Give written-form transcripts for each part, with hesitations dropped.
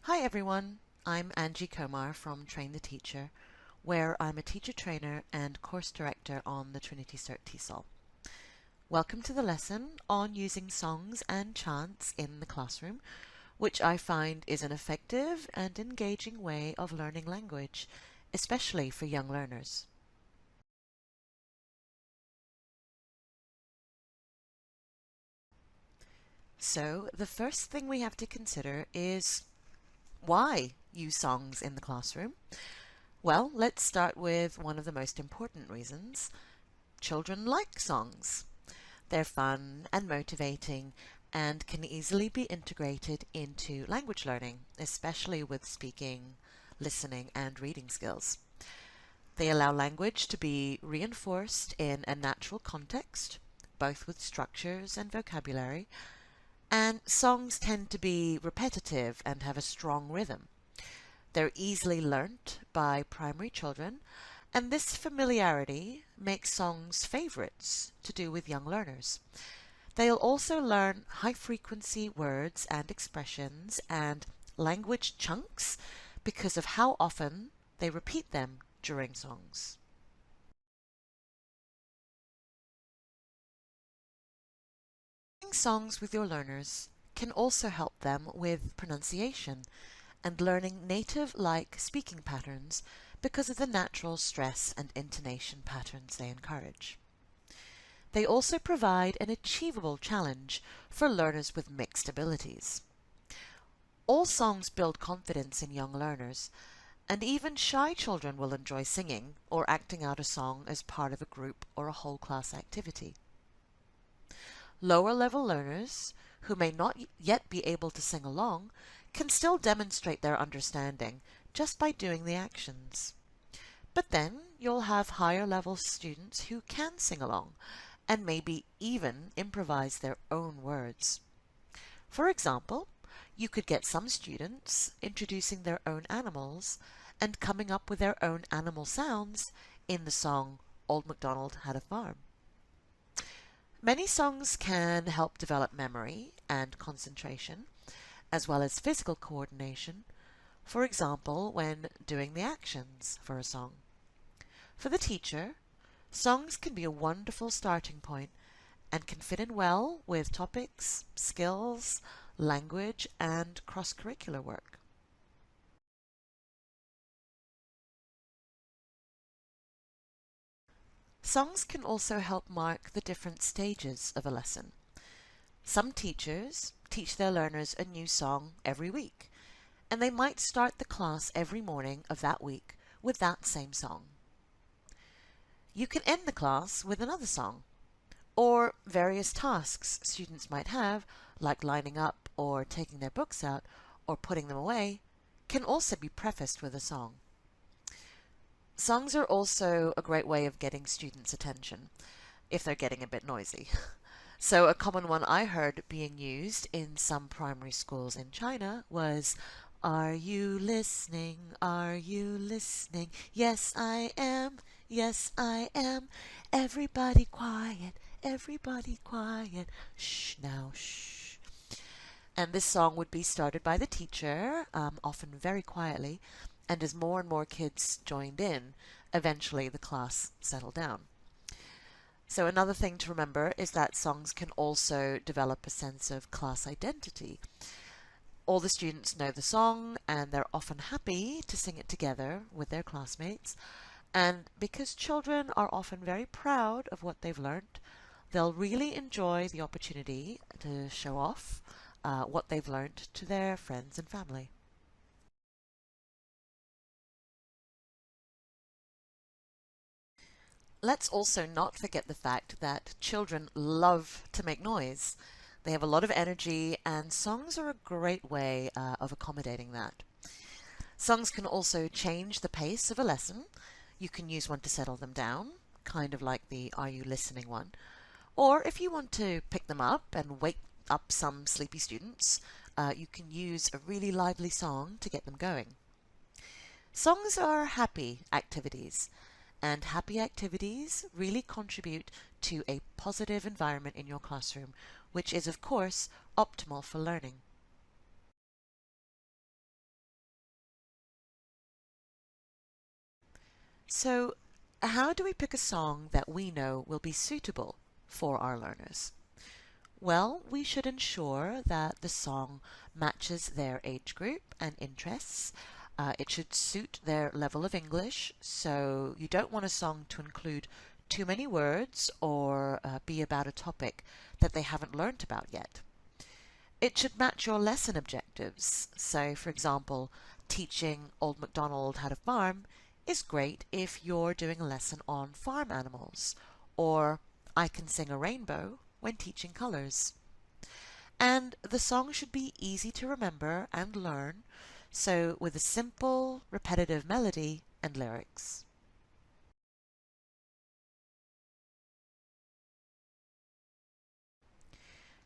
Hi everyone, I'm Angie Komar from Train the Teacher, where I'm a teacher trainer and course director on the Trinity Cert TESOL. Welcome to the lesson on using songs and chants in the classroom, which I find is an effective and engaging way of learning language, especially for young learners. So, the first thing we have to consider is why use songs in the classroom? Well, let's start with one of the most important reasons. Children like songs. They're fun and motivating and can easily be integrated into language learning, especially with speaking, listening, and reading skills. They allow language to be reinforced in a natural context, both with structures and vocabulary, and songs tend to be repetitive and have a strong rhythm. They're easily learnt by primary children, and this familiarity makes songs favorites to do with young learners. They'll also learn high-frequency words and expressions and language chunks because of how often they repeat them during songs. Singing songs with your learners can also help them with pronunciation and learning native-like speaking patterns because of the natural stress and intonation patterns they encourage. They also provide an achievable challenge for learners with mixed abilities. All songs build confidence in young learners, and even shy children will enjoy singing or acting out a song as part of a group or a whole class activity. Lower level learners, who may not yet be able to sing along, can still demonstrate their understanding just by doing the actions. But then you'll have higher level students who can sing along and maybe even improvise their own words. For example, you could get some students introducing their own animals and coming up with their own animal sounds in the song Old MacDonald Had a Farm. Many songs can help develop memory and concentration, as well as physical coordination, for example, when doing the actions for a song. For the teacher, songs can be a wonderful starting point and can fit in well with topics, skills, language, and cross-curricular work. Songs can also help mark the different stages of a lesson. Some teachers teach their learners a new song every week, and they might start the class every morning of that week with that same song. You can end the class with another song, or various tasks students might have, like lining up or taking their books out or putting them away, can also be prefaced with a song. Songs are also a great way of getting students' attention if they're getting a bit noisy. So a common one I heard being used in some primary schools in China was, "Are you listening? Are you listening? Yes, I am. Yes, I am. Everybody quiet. Everybody quiet. Shh now, shh." And this song would be started by the teacher, often very quietly, and as more and more kids joined in, eventually the class settled down. So another thing to remember is that songs can also develop a sense of class identity. All the students know the song and they're often happy to sing it together with their classmates. And because children are often very proud of what they've learned, they'll really enjoy the opportunity to show off what they've learned to their friends and family. Let's also not forget the fact that children love to make noise. They have a lot of energy, and songs are a great way of accommodating that. Songs can also change the pace of a lesson. You can use one to settle them down, kind of like the Are You Listening one. Or if you want to pick them up and wake up some sleepy students, you can use a really lively song to get them going. Songs are happy activities, and happy activities really contribute to a positive environment in your classroom, which is, of course, optimal for learning. So, how do we pick a song that we know will be suitable for our learners? Well, we should ensure that the song matches their age group and interests. It should suit their level of English, so you don't want a song to include too many words or be about a topic that they haven't learnt about yet. It should match your lesson objectives. So, for example, teaching Old MacDonald how to farm is great if you're doing a lesson on farm animals, or I Can Sing a Rainbow when teaching colors. And the song should be easy to remember and learn, so with a simple, repetitive melody and lyrics.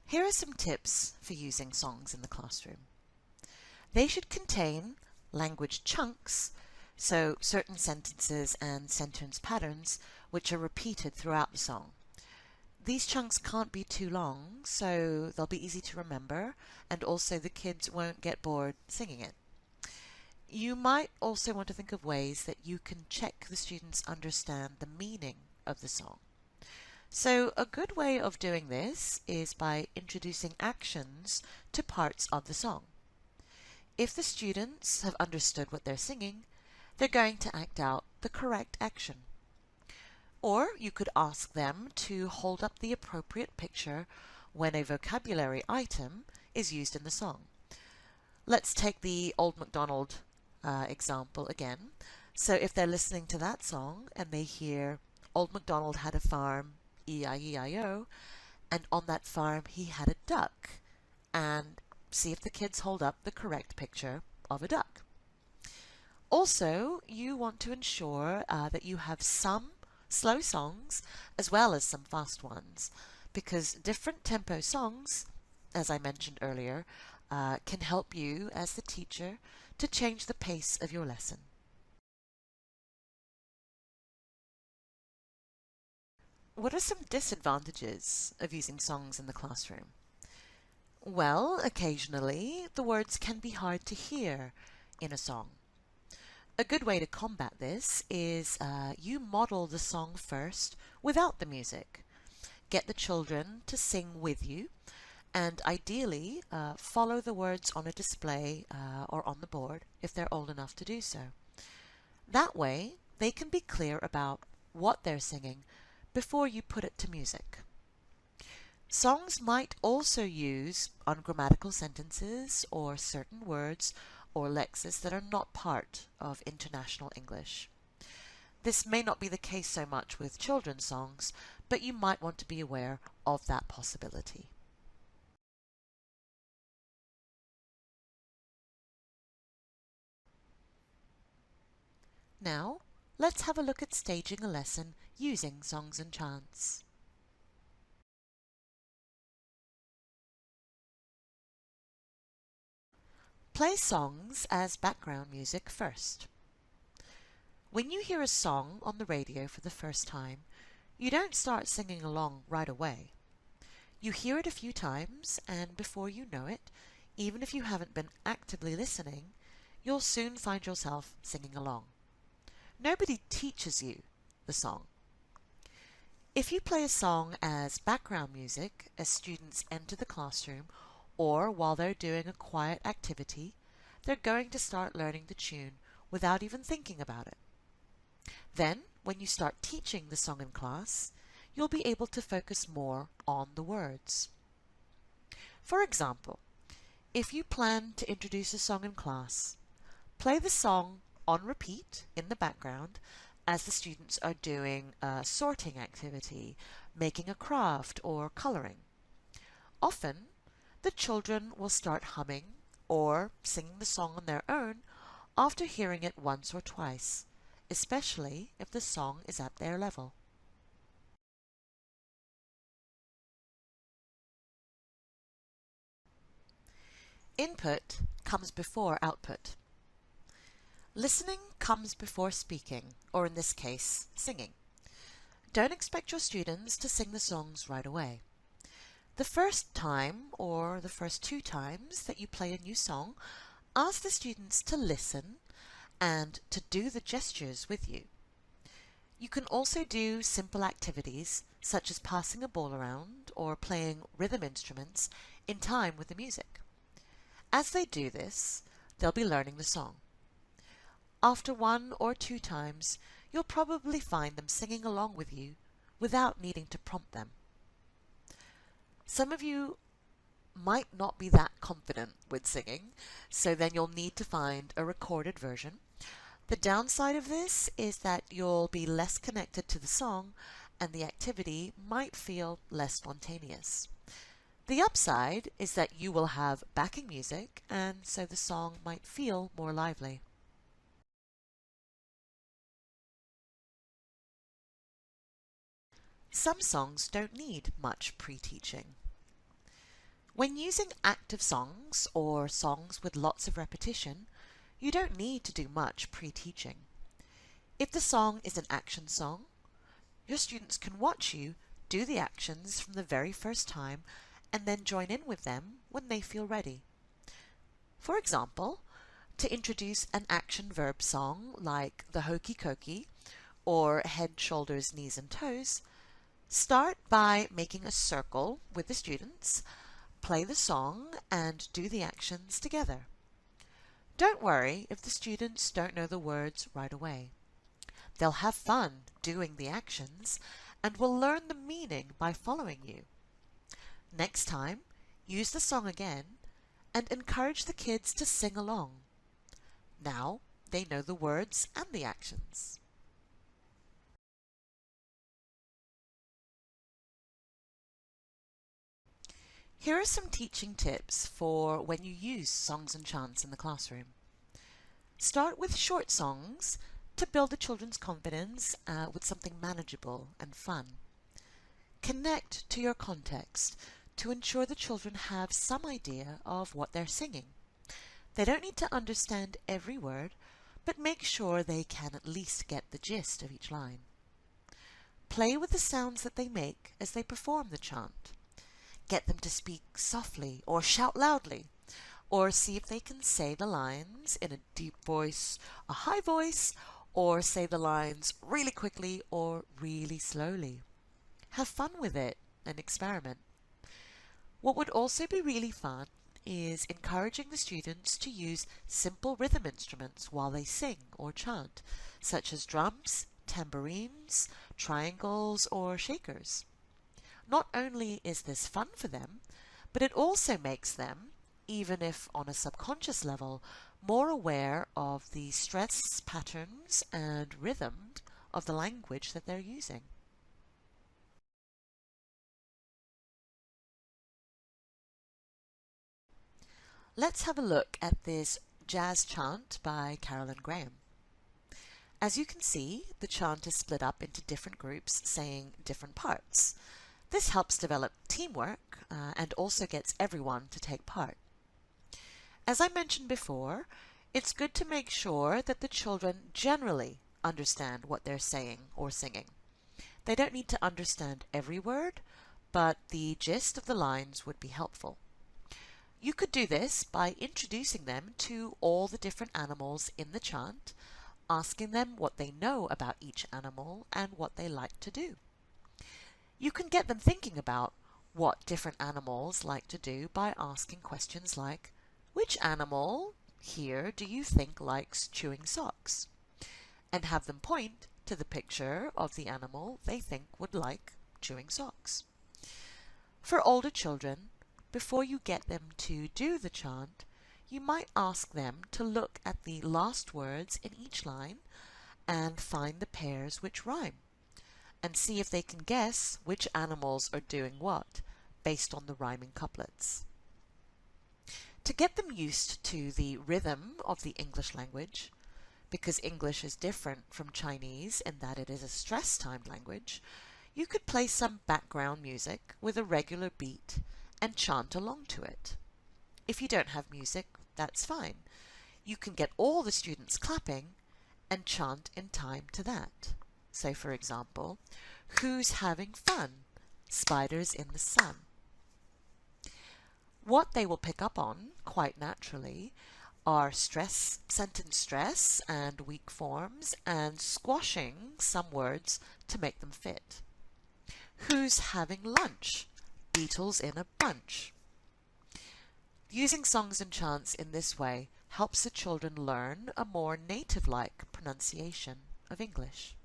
Here are some tips for using songs in the classroom. They should contain language chunks, so certain sentences and sentence patterns which are repeated throughout the song. These chunks can't be too long, so they'll be easy to remember, and also the kids won't get bored singing it. You might also want to think of ways that you can check the students understand the meaning of the song. So a good way of doing this is by introducing actions to parts of the song. If the students have understood what they're singing, they're going to act out the correct action. Or you could ask them to hold up the appropriate picture when a vocabulary item is used in the song. Let's take the Old MacDonald example again. So if they're listening to that song and they hear Old MacDonald had a farm, E-I-E-I-O, and on that farm he had a duck, and see if the kids hold up the correct picture of a duck. Also, you want to ensure that you have some slow songs as well as some fast ones, because different tempo songs, as I mentioned earlier, can help you as the teacher to change the pace of your lesson. What are some disadvantages of using songs in the classroom? Well, occasionally the words can be hard to hear in a song. A good way to combat this is you model the song first without the music. Get the children to sing with you, and ideally follow the words on a display or on the board if they're old enough to do so. That way they can be clear about what they're singing before you put it to music. Songs might also use ungrammatical sentences or certain words or lexis that are not part of international English. This may not be the case so much with children's songs, but you might want to be aware of that possibility. Now, let's have a look at staging a lesson using songs and chants. Play songs as background music first. When you hear a song on the radio for the first time, you don't start singing along right away. You hear it a few times, and before you know it, even if you haven't been actively listening, you'll soon find yourself singing along. Nobody teaches you the song. If you play a song as background music as students enter the classroom or while they're doing a quiet activity, they're going to start learning the tune without even thinking about it. Then, when you start teaching the song in class, you'll be able to focus more on the words. For example, if you plan to introduce a song in class, play the song on repeat in the background as the students are doing a sorting activity, making a craft, or coloring. Often, the children will start humming or singing the song on their own after hearing it once or twice, especially if the song is at their level. Input comes before output. Listening comes before speaking, or in this case, singing. Don't expect your students to sing the songs right away. The first time, or the first 2 times that you play a new song, ask the students to listen and to do the gestures with you. You can also do simple activities such as passing a ball around or playing rhythm instruments in time with the music. As they do this, they'll be learning the song. After 1 or 2 times, you'll probably find them singing along with you without needing to prompt them. Some of you might not be that confident with singing, so then you'll need to find a recorded version. The downside of this is that you'll be less connected to the song and the activity might feel less spontaneous. The upside is that you will have backing music, and so the song might feel more lively. Some songs don't need much pre-teaching. When using active songs or songs with lots of repetition, you don't need to do much pre-teaching. If the song is an action song, your students can watch you do the actions from the very first time and then join in with them when they feel ready. For example, to introduce an action verb song like the Hokey Cokey or Head, Shoulders, Knees and Toes, start by making a circle with the students, play the song and do the actions together. Don't worry if the students don't know the words right away. They'll have fun doing the actions and will learn the meaning by following you. Next time, use the song again and encourage the kids to sing along. Now they know the words and the actions. Here are some teaching tips for when you use songs and chants in the classroom. Start with short songs to build the children's confidence with something manageable and fun. Connect to your context to ensure the children have some idea of what they're singing. They don't need to understand every word, but make sure they can at least get the gist of each line. Play with the sounds that they make as they perform the chant. Get them to speak softly or shout loudly, or see if they can say the lines in a deep voice, a high voice, or say the lines really quickly or really slowly. Have fun with it and experiment. What would also be really fun is encouraging the students to use simple rhythm instruments while they sing or chant, such as drums, tambourines, triangles, or shakers. Not only is this fun for them, but it also makes them, even if on a subconscious level, more aware of the stress patterns and rhythm of the language that they're using. Let's have a look at this jazz chant by Carolyn Graham. As you can see, the chant is split up into different groups saying different parts. This helps develop teamwork and also gets everyone to take part. As I mentioned before, it's good to make sure that the children generally understand what they're saying or singing. They don't need to understand every word, but the gist of the lines would be helpful. You could do this by introducing them to all the different animals in the chant, asking them what they know about each animal and what they like to do. You can get them thinking about what different animals like to do by asking questions like, which animal here do you think likes chewing socks? And have them point to the picture of the animal they think would like chewing socks. For older children, before you get them to do the chant, you might ask them to look at the last words in each line and find the pairs which rhyme, and see if they can guess which animals are doing what based on the rhyming couplets. To get them used to the rhythm of the English language, because English is different from Chinese in that it is a stress-timed language, you could play some background music with a regular beat and chant along to it. If you don't have music, that's fine. You can get all the students clapping and chant in time to that. So, for example, who's having fun? Spiders in the sun. What they will pick up on, quite naturally, are stress, sentence stress and weak forms, and squashing some words to make them fit. Who's having lunch? Beetles in a bunch. Using songs and chants in this way helps the children learn a more native-like pronunciation of English.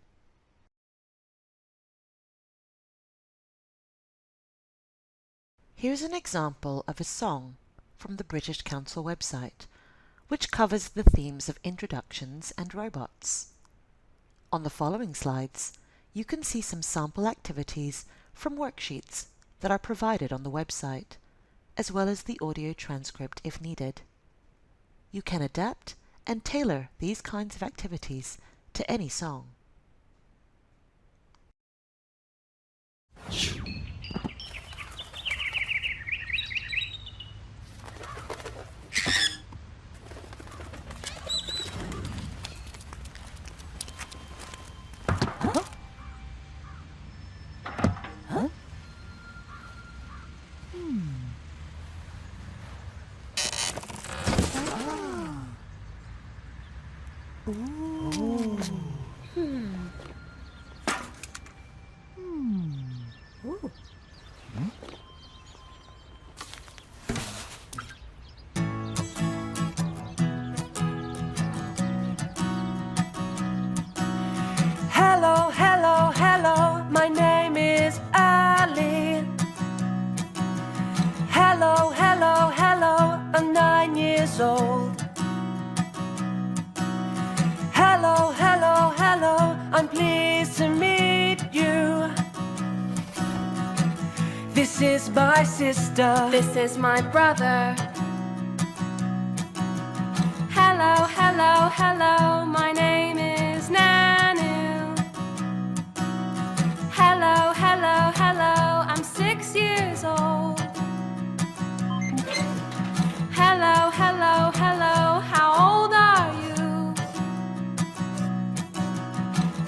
Here's an example of a song from the British Council website, which covers the themes of introductions and robots. On the following slides, you can see some sample activities from worksheets that are provided on the website, as well as the audio transcript if needed. You can adapt and tailor these kinds of activities to any song. Hello, hello, hello, my name is Ali. Hello, hello, hello, I'm 9 years old. Hello, hello, hello, I'm pleased to meet you. This is my sister. This is my brother. Hello, hello, hello, my name is Nanu. Hello, hello, hello, I'm 6 years old. Hello, hello, hello, how old are you?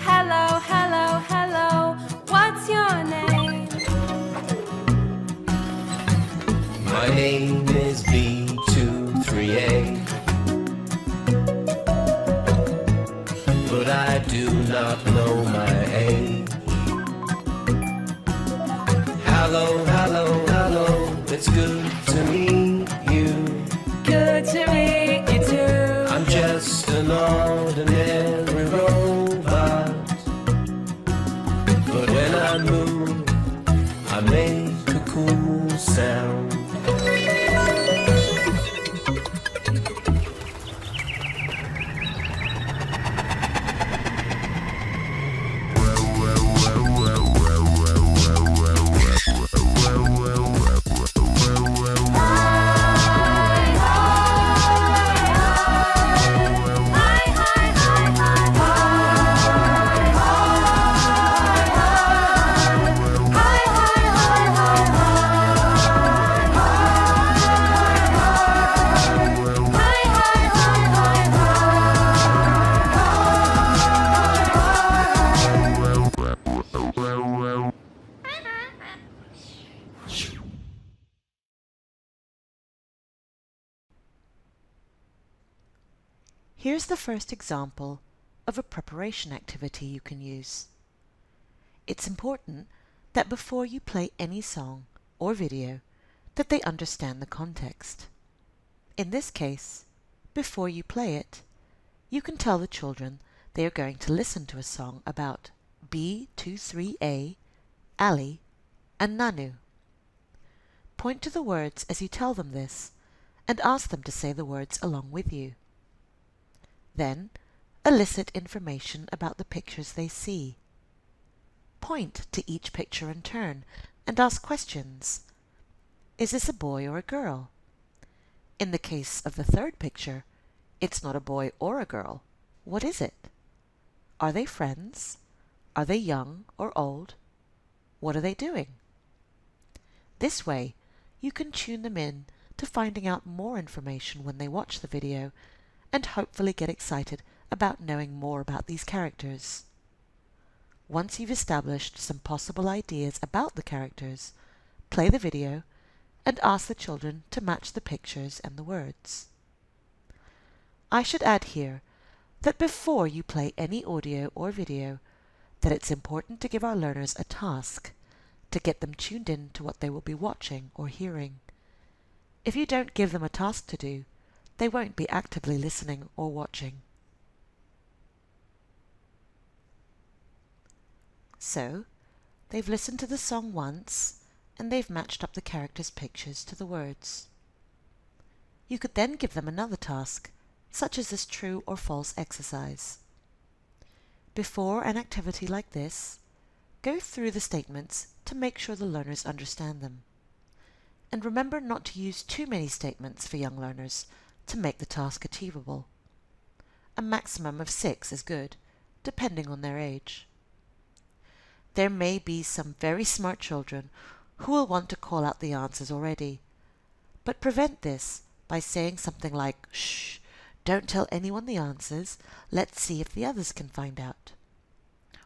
Hello, hello, hello, what's your name? My name is B23A, but I do not know my age. Hello, hello, hello, it's good to meet you. Good to meet you too. I'm just an ordinary robot, but when I move, I make a cool sound. Here's the first example of a preparation activity you can use. It's important that before you play any song or video that they understand the context. In this case, before you play it, you can tell the children they are going to listen to a song about B23A, Ali, and Nanu. Point to the words as you tell them this and ask them to say the words along with you. Then, elicit information about the pictures they see. Point to each picture in turn and ask questions. Is this a boy or a girl? In the case of the third picture, it's not a boy or a girl. What is it? Are they friends? Are they young or old? What are they doing? This way, you can tune them in to finding out more information when they watch the video and hopefully get excited about knowing more about these characters. Once you've established some possible ideas about the characters, play the video and ask the children to match the pictures and the words. I should add here that before you play any audio or video, that it's important to give our learners a task to get them tuned in to what they will be watching or hearing. If you don't give them a task to do, they won't be actively listening or watching. So, they've listened to the song once, and they've matched up the characters' pictures to the words. You could then give them another task, such as this true or false exercise. Before an activity like this, go through the statements to make sure the learners understand them. And remember not to use too many statements for young learners to make the task achievable. A maximum of 6 is good, depending on their age. There may be some very smart children who will want to call out the answers already, but prevent this by saying something like, "Shh, don't tell anyone the answers, let's see if the others can find out."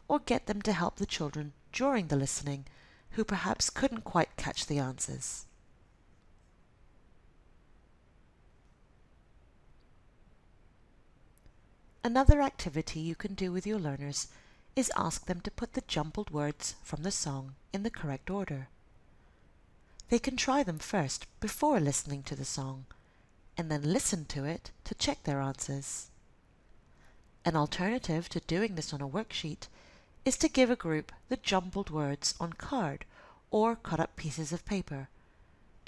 Or get them to help the children during the listening who perhaps couldn't quite catch the answers. Another activity you can do with your learners is ask them to put the jumbled words from the song in the correct order. They can try them first before listening to the song, and then listen to it to check their answers. An alternative to doing this on a worksheet is to give a group the jumbled words on card or cut up pieces of paper,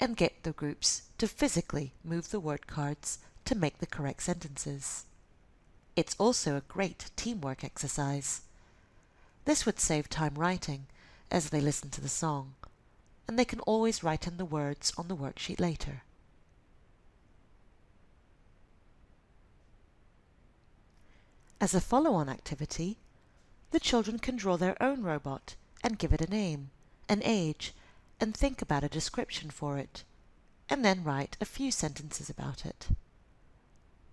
and get the groups to physically move the word cards to make the correct sentences. It's also a great teamwork exercise. This would save time writing as they listen to the song, and they can always write in the words on the worksheet later. As a follow-on activity, the children can draw their own robot and give it a name, an age, and think about a description for it, and then write a few sentences about it.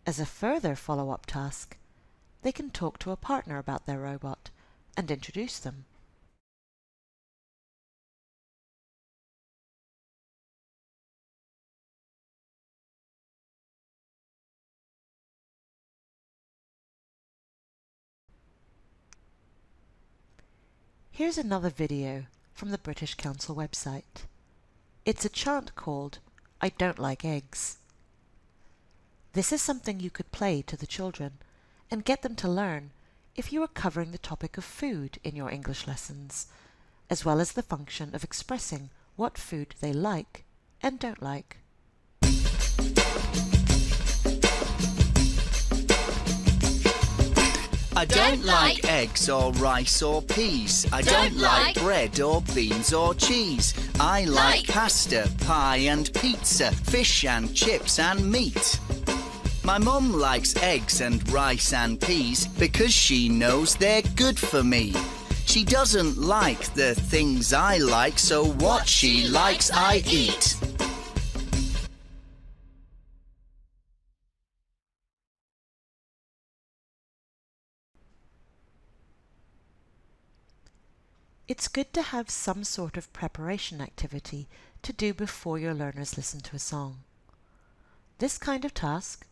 As a further follow-up task, they can talk to a partner about their robot and introduce them. Here's another video from the British Council website. It's a chant called "I Don't Like Eggs." This is something you could play to the children and get them to learn if you are covering the topic of food in your English lessons, as well as the function of expressing what food they like and don't like. I don't like eggs or rice or peas. I don't like bread or beans or cheese. I like pasta, pie and pizza, fish and chips and meat. My mum likes eggs and rice and peas because she knows they're good for me. She doesn't like the things I like, so what she likes I eat. It's good to have some sort of preparation activity to do before your learners listen to a song. This kind of task,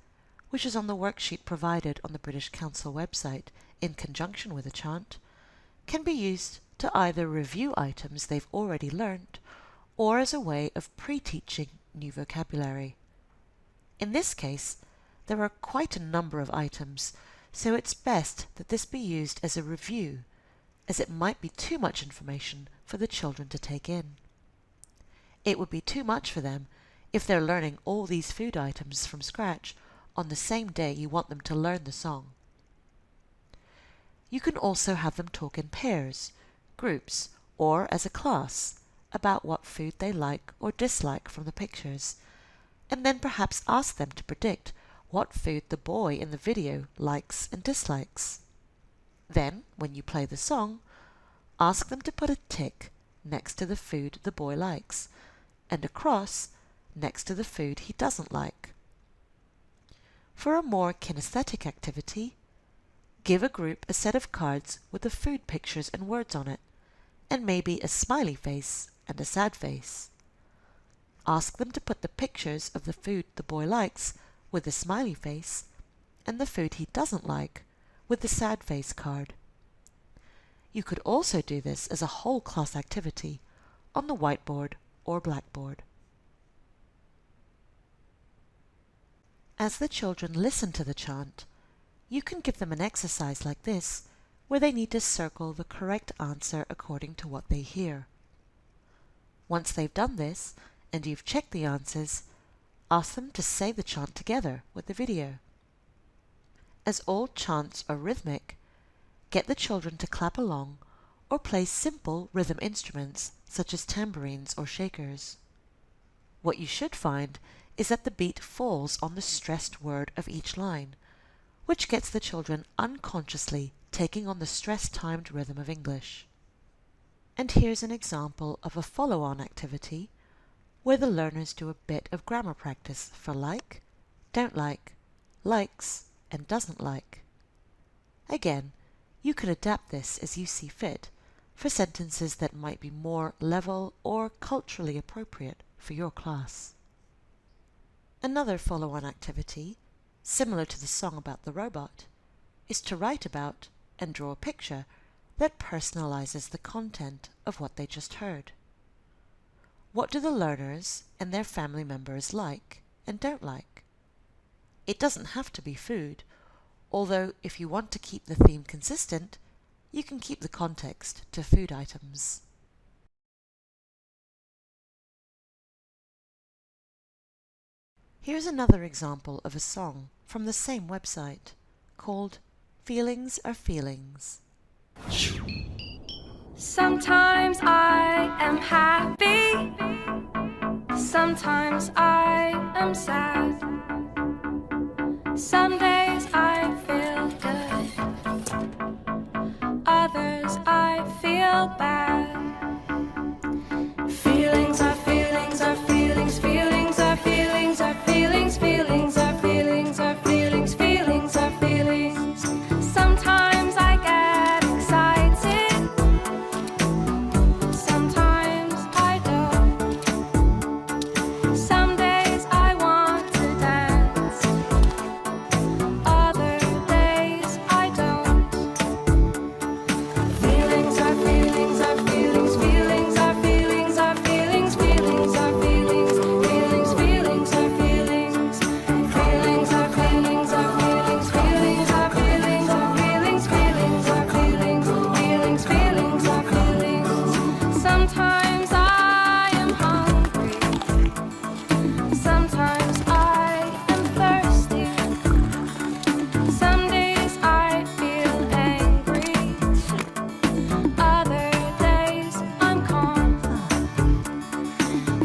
which is on the worksheet provided on the British Council website in conjunction with a chant, can be used to either review items they've already learnt or as a way of pre-teaching new vocabulary. In this case, there are quite a number of items, so it's best that this be used as a review, as it might be too much information for the children to take in. It would be too much for them if they're learning all these food items from scratch on the same day you want them to learn the song. You can also have them talk in pairs, groups, or as a class about what food they like or dislike from the pictures, and then perhaps ask them to predict what food the boy in the video likes and dislikes. Then, when you play the song, ask them to put a tick next to the food the boy likes, and a cross next to the food he doesn't like. For a more kinesthetic activity, give a group a set of cards with the food pictures and words on it, and maybe a smiley face and a sad face. Ask them to put the pictures of the food the boy likes with the smiley face, and the food he doesn't like with the sad face card. You could also do this as a whole class activity on the whiteboard or blackboard. As the children listen to the chant, you can give them an exercise like this where they need to circle the correct answer according to what they hear. Once they've done this and you've checked the answers, ask them to say the chant together with the video. As all chants are rhythmic, get the children to clap along or play simple rhythm instruments such as tambourines or shakers. What you should find is that the beat falls on the stressed word of each line, which gets the children unconsciously taking on the stress-timed rhythm of English. And here's an example of a follow-on activity where the learners do a bit of grammar practice for like, don't like, likes, and doesn't like. Again, you can adapt this as you see fit for sentences that might be more level or culturally appropriate for your class. Another follow-on activity, similar to the song about the robot, is to write about and draw a picture that personalizes the content of what they just heard. What do the learners and their family members like and don't like? It doesn't have to be food, although if you want to keep the theme consistent, you can keep the context to food items. Here's another example of a song from the same website called Feelings Are Feelings. Sometimes I am happy, sometimes I am sad. Some days I feel good, others I feel bad. Feelings are feelings are feelings, feelings are feelings are feelings, feelings are feelings are feelings, feelings are feelings. Sometimes I get excited, sometimes I don't. Some days I want to dance, other days I don't. Feelings are feelings are feelings, feelings are feelings are feelings, feelings are feelings, feelings, feelings are feelings. Feelings are feelings are feelings, feelings are feelings are feelings, feelings are feelings, feelings, feelings are feelings. Sometimes I am hungry, sometimes I am thirsty. Some days I feel angry, other days I'm calm.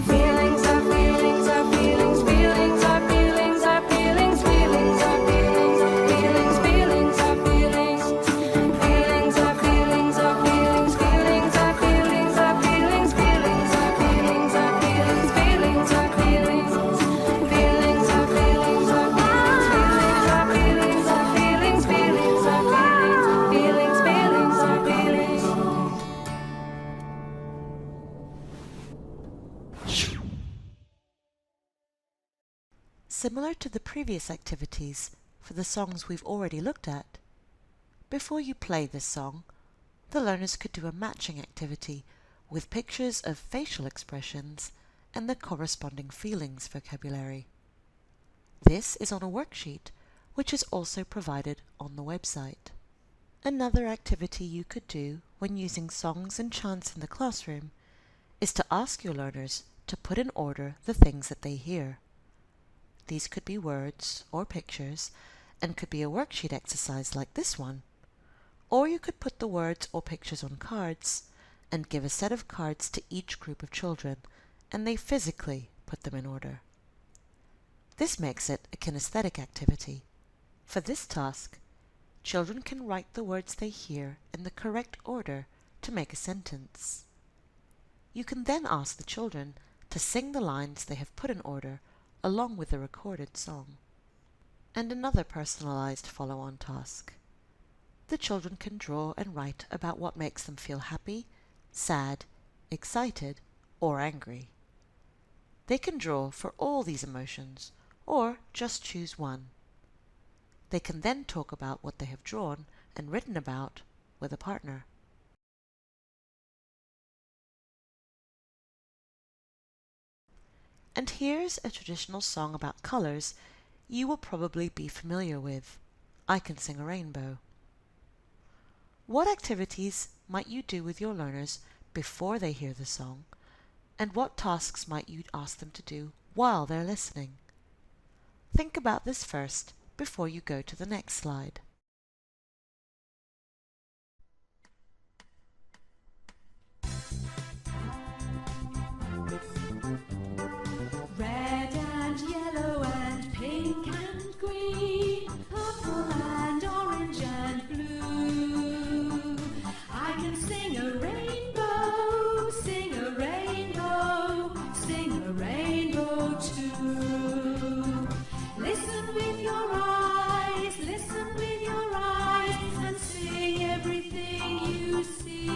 Feelings are feelings are feelings, feelings are feelings are feelings, feelings are feelings, feelings, feelings are feelings. Feelings are feelings are feelings, feelings are feelings are feelings, feelings are feelings are feelings, feelings are feelings. Feelings are feelings are feelings, feelings are feelings are feelings, feelings are feelings, feelings, feelings are feelings. Similar to the previous activities for the songs we've already looked at, before you play this song, the learners could do a matching activity with pictures of facial expressions and the corresponding feelings vocabulary. This is on a worksheet which is also provided on the website. Another activity you could do when using songs and chants in the classroom is to ask your learners to put in order the things that they hear. These could be words or pictures and could be a worksheet exercise like this one. Or you could put the words or pictures on cards and give a set of cards to each group of children and they physically put them in order. This makes it a kinesthetic activity. For this task, children can write the words they hear in the correct order to make a sentence. You can then ask the children to sing the lines they have put in order along with the recorded song. And another personalized follow-on task. The children can draw and write about what makes them feel happy, sad, excited, or angry. They can draw for all these emotions or just choose one. They can then talk about what they have drawn and written about with a partner. And here's a traditional song about colours you will probably be familiar with. I Can Sing a Rainbow. What activities might you do with your learners before they hear the song, and what tasks might you ask them to do while they're listening? Think about this first before you go to the next slide. Red and yellow and pink and green, purple and orange and blue. I can sing a rainbow, sing a rainbow, sing a rainbow too. Listen with your eyes, and sing everything you see.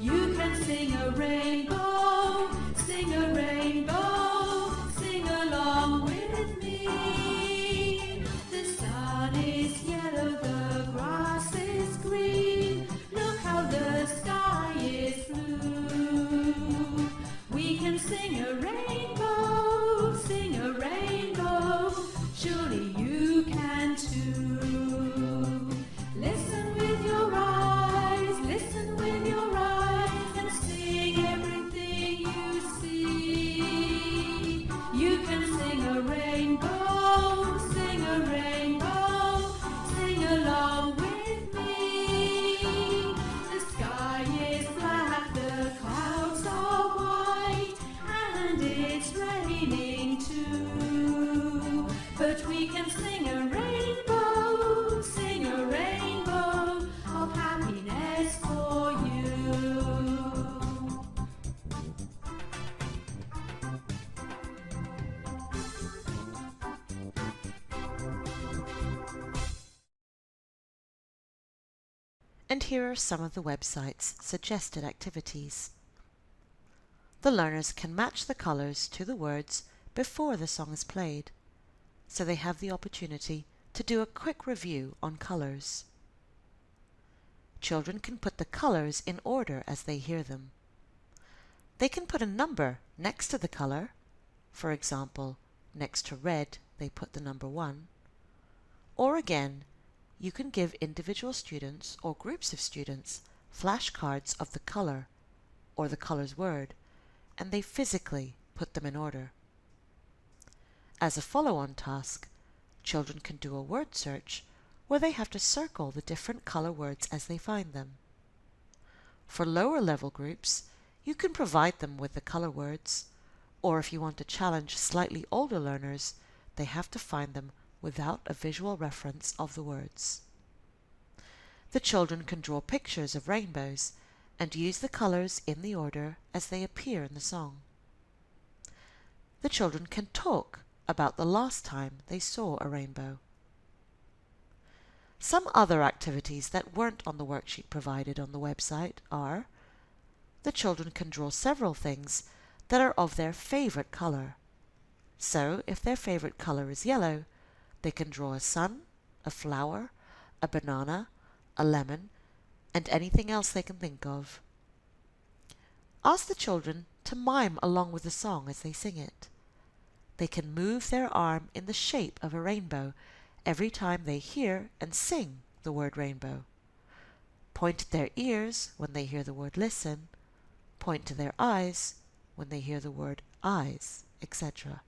You can sing a rainbow, sing a rainbow, sing along with me. The sun is yellow, the grass is green, look how the sky is blue. We can sing a rainbow, surely you can too. Listen with your eyes, and sing everything you see. You can sing a rainbow, sing along with me. The sky is black, the clouds are white, and it's raining too. But we can sing a rainbow of happiness for you. And here are some of the website's suggested activities. The learners can match the colours to the words before the song is played, so they have the opportunity to do a quick review on colours. Children can put the colours in order as they hear them. They can put a number next to the colour. For example, next to red, they put the number 1. Or again, you can give individual students or groups of students flashcards of the colour or the colour's word, and they physically put them in order. As a follow-on task, children can do a word search where they have to circle the different colour words as they find them. For lower level groups, you can provide them with the colour words, or if you want to challenge slightly older learners, they have to find them without a visual reference of the words. The children can draw pictures of rainbows and use the colours in the order as they appear in the song. The children can talk about the last time they saw a rainbow. Some other activities that weren't on the worksheet provided on the website are: the children can draw several things that are of their favourite colour. So, if their favourite colour is yellow, they can draw a sun, a flower, a banana, a lemon, and anything else they can think of. Ask the children to mime along with the song as they sing it. They can move their arm in the shape of a rainbow every time they hear and sing the word rainbow. Point at their ears when they hear the word listen. Point to their eyes when they hear the word eyes, etc.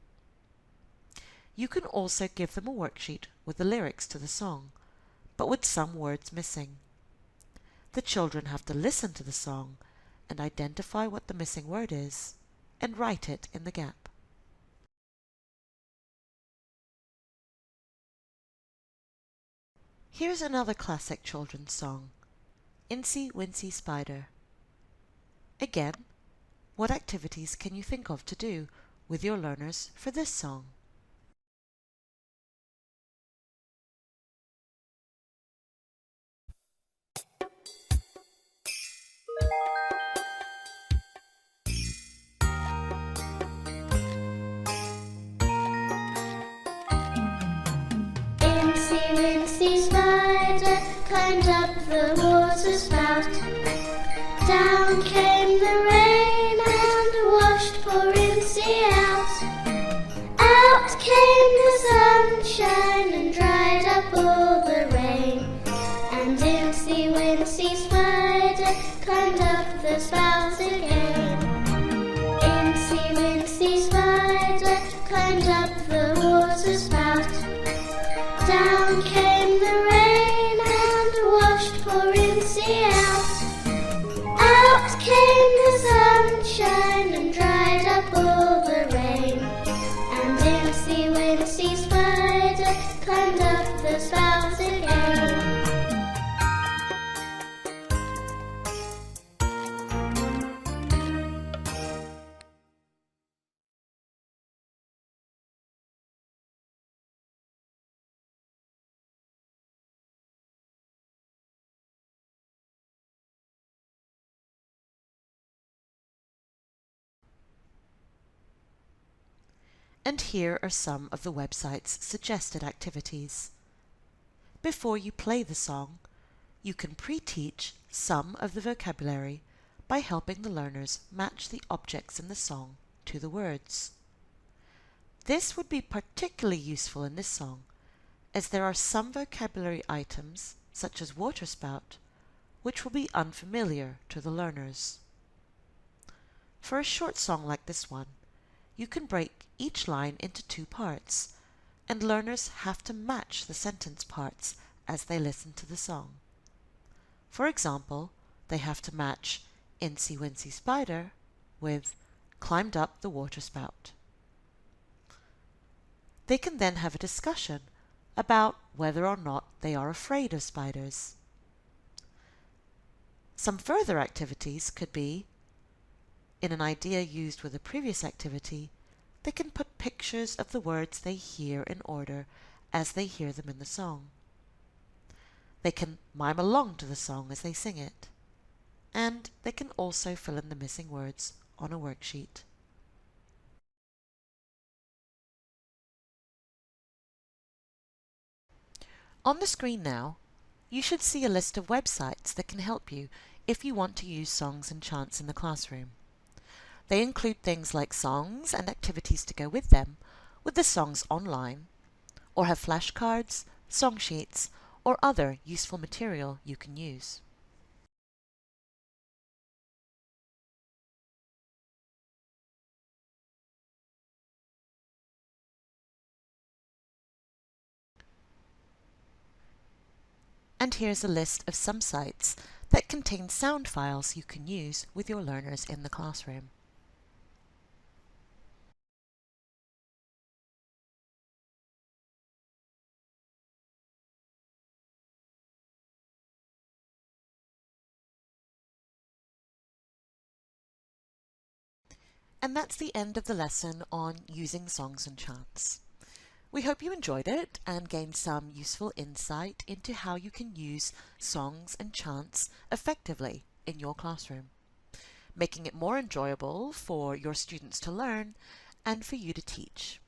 You can also give them a worksheet with the lyrics to the song, but with some words missing. The children have to listen to the song and identify what the missing word is and write it in the gap. Here's another classic children's song, Incy Wincy Spider. Again, what activities can you think of to do with your learners for this song? Incy Wincy Spider climbed up the water spout. Down came the rain and washed poor Incy out. Out came the sunshine and dried up all the rain. And Incy Wincy Spider climbed up the spout again. Incy Wincy Spider climbed up the water spout. Down came the rain and washed poor Incy out. Out came the sunshine and dried up all the rain. And Incy Wincy Spider climbed up the spout again. And here are some of the website's suggested activities. Before you play the song, you can pre-teach some of the vocabulary by helping the learners match the objects in the song to the words. This would be particularly useful in this song, as there are some vocabulary items, such as water spout, which will be unfamiliar to the learners. For a short song like this one, you can break each line into 2 parts, and learners have to match the sentence parts as they listen to the song. For example, they have to match Incy Wincy Spider with climbed up the water spout. They can then have a discussion about whether or not they are afraid of spiders. Some further activities could be, in an idea used with a previous activity, they can put pictures of the words they hear in order as they hear them in the song. They can mime along to the song as they sing it, and they can also fill in the missing words on a worksheet. On the screen now, you should see a list of websites that can help you if you want to use songs and chants in the classroom. They include things like songs and activities to go with them, with the songs online, or have flashcards, song sheets, or other useful material you can use. And here's a list of some sites that contain sound files you can use with your learners in the classroom. And that's the end of the lesson on using songs and chants. We hope you enjoyed it and gained some useful insight into how you can use songs and chants effectively in your classroom, making it more enjoyable for your students to learn and for you to teach.